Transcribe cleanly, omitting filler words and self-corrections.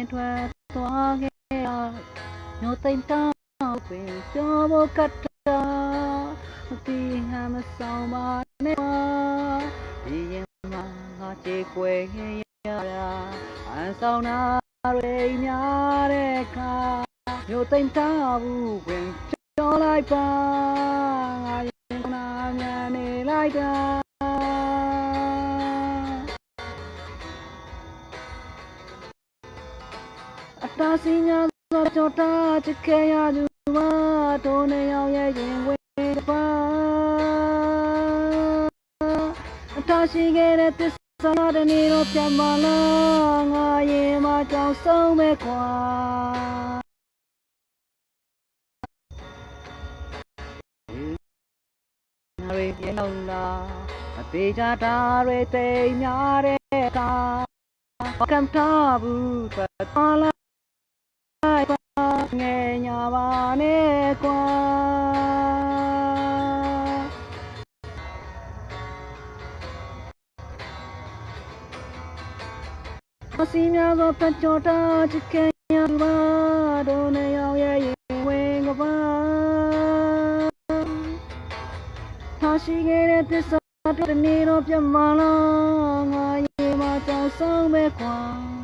ပြင်ထွက်သွားခဲ့ရမျိုးသိမ့်တောင်းပင်ပြောဖို့ကတ်တာမပြီးဟမ်းမဆောင်ပါနဲ့ဒီရင်မှာငါကြေကွယ်ရအန်ဆောင်နာတွေများတဲ့အခါမျိုးသိမ့်တောင်းဘူးပင်ပြောလိုက်ပါငါရင်နာမြန်နေလိုက်တာအတားစီညာဆိုတော့တာချစ်ခဲ့ရသူမတို့နေအောင်ရဲ့ရင်ဝင်ပါအတားရှိခဲ့တဲ့သစ္စာတဲ့နေတော့ပြတ်မလားငါရင်မကြောင်ဆုံးမဲ့ခွာတွေပြေလုံးလာအသေးချတာတွေတိမ်များတဲ့အခါကံထားဘူးထွက်လာငယ်ညာပါနဲ့ကွာအစီများသောဖက်ကြောတာချစ်ခင်ရပါတို့နေအောင်ရဲ့ရင်ဝင်ကပါထားရှိခဲ့တဲ့သစ္စာတနေ့တော့ပြတ်မလားငါရင်မကြောင်ဆုံးပဲကွာ